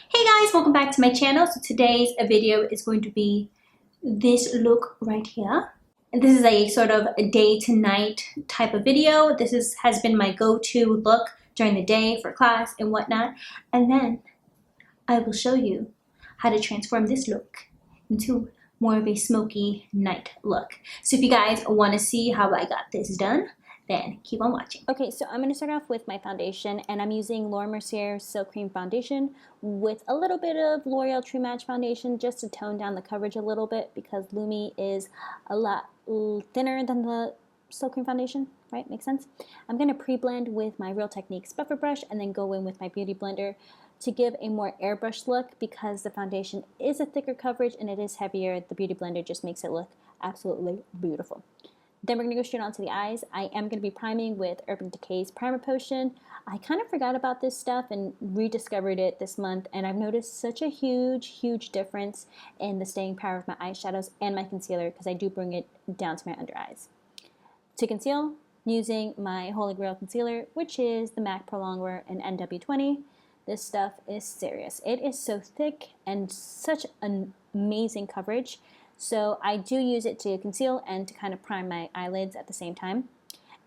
Hey guys, welcome back to my channel. So today's video is going to be this look right here. And this is a sort of a day to night type of video. Has been my go-to look during the day for class and whatnot. And then I will show you how to transform this look into more of a smoky night look. So if you guys want to see how I got this done, then keep on watching. Okay, so I'm going to start off with my foundation, and I'm using Laura Mercier's Silk Cream Foundation with a little bit of L'Oreal True Match Foundation just to tone down the coverage a little bit because Lumi is a lot thinner than the Silk Cream Foundation, right? Makes sense? I'm going to pre-blend with my Real Techniques buffer brush and then go in with my Beauty Blender to give a more airbrush look because the foundation is a thicker coverage and it is heavier. The Beauty Blender just makes it look absolutely beautiful. Then we're going to go straight on to the eyes. I am going to be priming with Urban Decay's Primer Potion. I kind of forgot about this stuff and rediscovered it this month, and I've noticed such a huge difference in the staying power of my eyeshadows and my concealer because I do bring it down to my under eyes. To conceal, using my Holy Grail concealer, which is the MAC Pro Longwear and NW20. This stuff is serious. It is so thick and such an amazing coverage. So I do use it to conceal and to kind of prime my eyelids at the same time.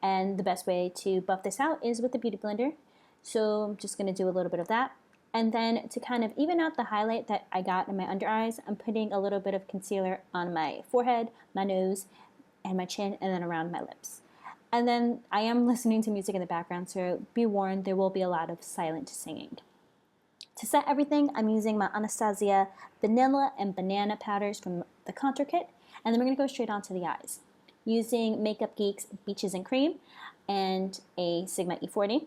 And the best way to buff this out is with the Beauty Blender. So I'm just going to do a little bit of that. And then to kind of even out the highlight that I got in my under eyes, I'm putting a little bit of concealer on my forehead, my nose, and my chin, and then around my lips. And then I am listening to music in the background, so be warned, there will be a lot of silent singing. To set everything, I'm using my Anastasia Vanilla and Banana powders from the contour kit, and then we're going to go straight onto the eyes. Using Makeup Geek's Beaches and Cream and a Sigma E40,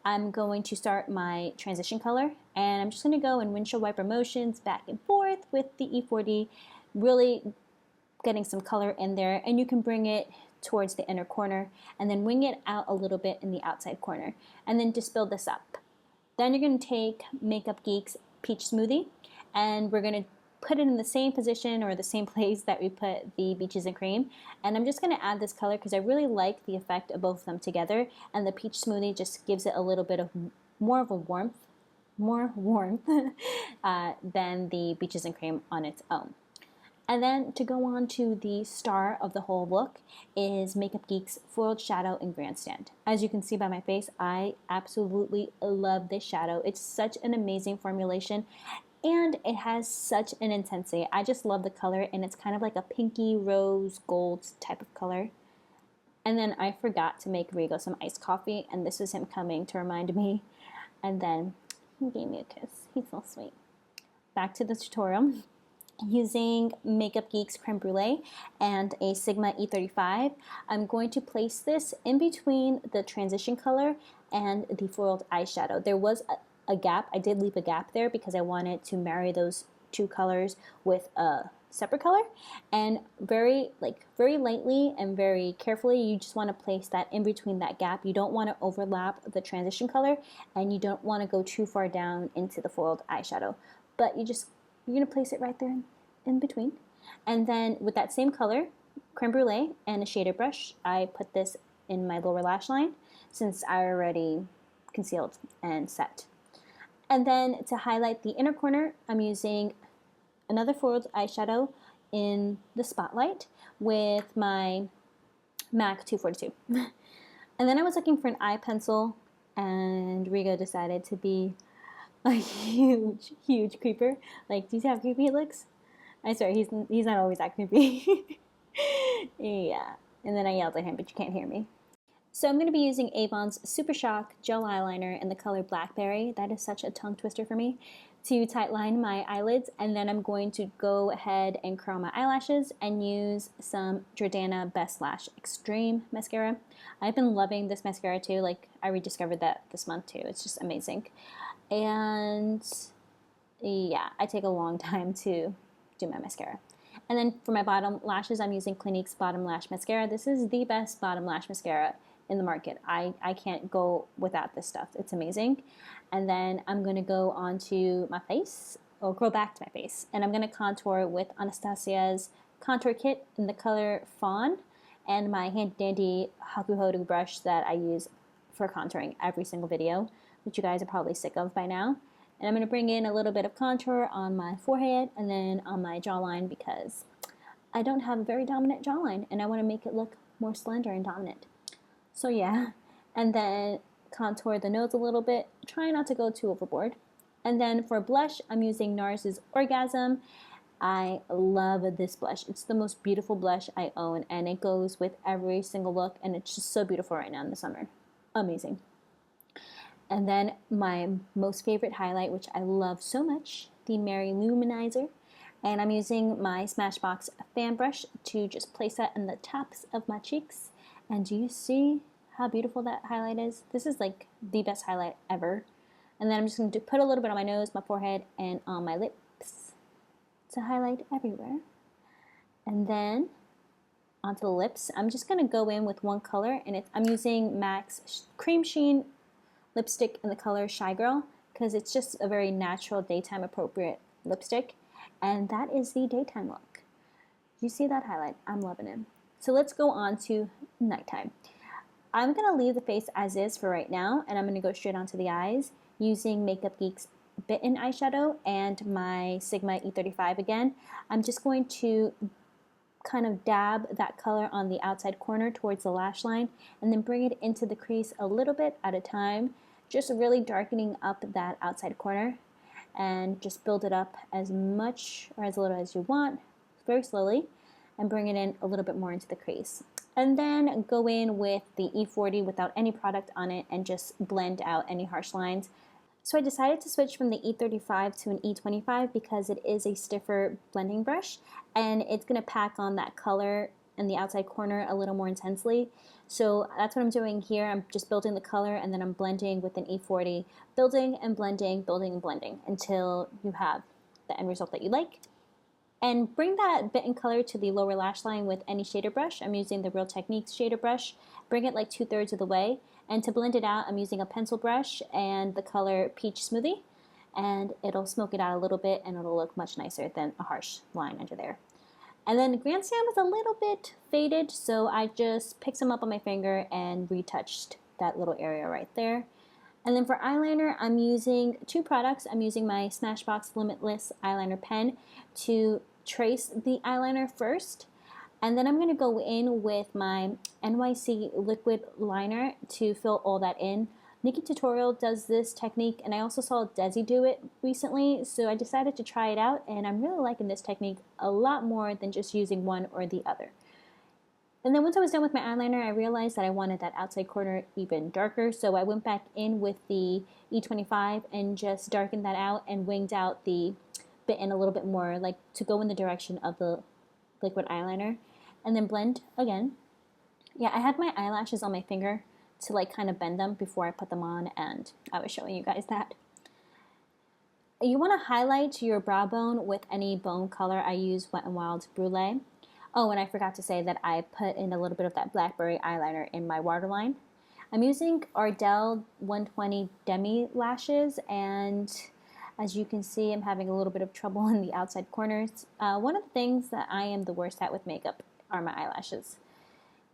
I'm going to start my transition color, and I'm just going to go in windshield wiper motions back and forth with the E40, really getting some color in there, and you can bring it towards the inner corner and then wing it out a little bit in the outside corner, and then just build this up. Then you're going to take Makeup Geek's Peach Smoothie, and we're going to put it in the same position or the same place that we put the Beaches and Cream. And I'm just going to add this color because I really like the effect of both of them together, and the Peach Smoothie just gives it a little bit of more of a warmth than the Beaches and Cream on its own. And then to go on to the star of the whole look is Makeup Geek's Foiled Shadow in Grandstand. As you can see by my face, I absolutely love this shadow. It's such an amazing formulation and it has such an intensity. I just love the color, and it's kind of like a pinky rose gold type of color. And then I forgot to make Rigo some iced coffee, and this is him coming to remind me. And then he gave me a kiss. He's so sweet. Back to the tutorial. Using Makeup Geek's Creme Brûlée and a Sigma E35, I'm going to place this in between the transition color and the foiled eyeshadow. There was a gap. I did leave a gap there because I wanted to marry those two colors with a separate color, and very lightly and very carefully you just want to place that in between that gap. You don't want to overlap the transition color, and you don't want to go too far down into the foiled eyeshadow, but you're going to place it right there in between. And then with that same color, Creme Brûlée and a shader brush, I put this in my lower lash line since I already concealed and set. And then to highlight the inner corner, I'm using another foiled eyeshadow in the spotlight with my MAC 242. And then I was looking for an eye pencil, and Rigo decided to be a huge creeper. Like, do you see how creepy it looks? I swear, he's not always that creepy. Yeah. And then I yelled at him, but you can't hear me. So I'm going to be using Avon's SuperShock Gel Eyeliner in the color Blackberry. That is such a tongue twister for me. To tightline my eyelids, and then I'm going to go ahead and curl my eyelashes and use some Jordana Best Lash Extreme Mascara. I've been loving this mascara too. Like, I rediscovered that this month too. It's just amazing. And yeah, I take a long time to do my mascara. And then for my bottom lashes, I'm using Clinique's Bottom Lash Mascara. This is the best bottom lash mascara in the market. I can't go without this stuff. It's amazing. And then I'm going to go onto my face, or go back to my face, and I'm going to contour with Anastasia's contour kit in the color Fawn, and my handy dandy Hakuhodo brush that I use for contouring every single video, which you guys are probably sick of by now. And I'm going to bring in a little bit of contour on my forehead and then on my jawline because I don't have a very dominant jawline and I want to make it look more slender and dominant. So yeah, and then contour the nose a little bit. Try not to go too overboard. And then for blush, I'm using Nars' Orgasm. I love this blush. It's the most beautiful blush I own, and it goes with every single look, and it's just so beautiful right now in the summer. Amazing. And then my most favorite highlight, which I love so much, the Mary-Lou Manizer. And I'm using my Smashbox fan brush to just place that in the tops of my cheeks. And do you see how beautiful that highlight is? This is like the best highlight ever. And then I'm just going to put a little bit on my nose, my forehead, and on my lips to highlight everywhere. And then onto the lips, I'm just going to go in with one color, and I'm using MAC's Cremesheen lipstick in the color Shy Girl because it's just a very natural daytime appropriate lipstick, and that is the daytime look. You see that highlight? I'm loving it. So let's go on to nighttime. I'm going to leave the face as is for right now, and I'm going to go straight onto the eyes using Makeup Geek's Bitten eyeshadow and my Sigma E35 again. I'm just going to kind of dab that color on the outside corner towards the lash line and then bring it into the crease a little bit at a time, just really darkening up that outside corner, and just build it up as much or as little as you want, very slowly, and bring it in a little bit more into the crease. And then go in with the E40 without any product on it and just blend out any harsh lines. So I decided to switch from the E35 to an E25 because it is a stiffer blending brush and it's going to pack on that color in the outside corner a little more intensely. So that's what I'm doing here. I'm just building the color and then I'm blending with an E40, building and blending, building and blending until you have the end result that you like. And bring that bitten color to the lower lash line with any shader brush. I'm using the Real Techniques shader brush. Bring it like 2/3 of the way. And to blend it out, I'm using a pencil brush and the color Peach Smoothie. And it'll smoke it out a little bit and it'll look much nicer than a harsh line under there. And then the Grandstand was a little bit faded, so I just picked some up on my finger and retouched that little area right there. And then for eyeliner, I'm using two products. I'm using my Smashbox Limitless eyeliner pen to trace the eyeliner first, and then I'm going to go in with my NYC Liquid Liner to fill all that in. Nikki Tutorial does this technique, and I also saw Desi do it recently, so I decided to try it out, and I'm really liking this technique a lot more than just using one or the other. And then once I was done with my eyeliner, I realized that I wanted that outside corner even darker, so I went back in with the E25 and just darkened that out and winged out the Bitten a little bit more, like to go in the direction of the liquid eyeliner, and then blend again. Yeah, I had my eyelashes on my finger to like kind of bend them before I put them on, and I was showing you guys that. You want to highlight your brow bone with any bone color. I use Wet n Wild Brûlée. Oh, and I forgot to say that I put in a little bit of that Blackberry eyeliner in my waterline. I'm using Ardell 120 Demi lashes, and as you can see, I'm having a little bit of trouble in the outside corners. One of the things that I am the worst at with makeup are my eyelashes.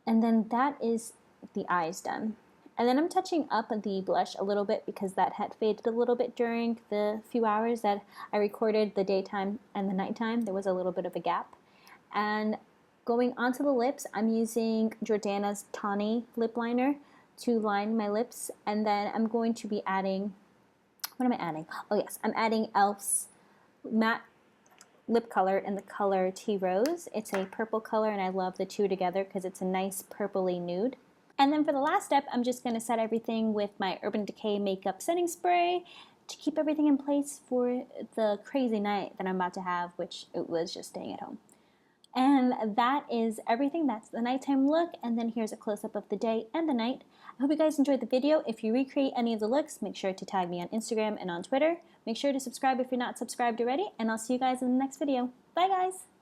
And then that is the eyes done. And then I'm touching up the blush a little bit because that had faded a little bit during the few hours that I recorded the daytime and the nighttime. There was a little bit of a gap. And going onto the lips, I'm using Jordana's Tawny lip liner to line my lips. And then I'm going to be adding, what am I adding? Oh yes, I'm adding e.l.f.'s Matte Lipcolor in the color Tea Rose. It's a purple color and I love the two together because it's a nice purpley nude. And then for the last step, I'm just going to set everything with my Urban Decay makeup setting spray to keep everything in place for the crazy night that I'm about to have, which it was just staying at home. And that is everything. That's the nighttime look. And then here's a close-up of the day and the night. I hope you guys enjoyed the video. If you recreate any of the looks, make sure to tag me on Instagram and on Twitter. Make sure to subscribe if you're not subscribed already. And I'll see you guys in the next video. Bye, guys.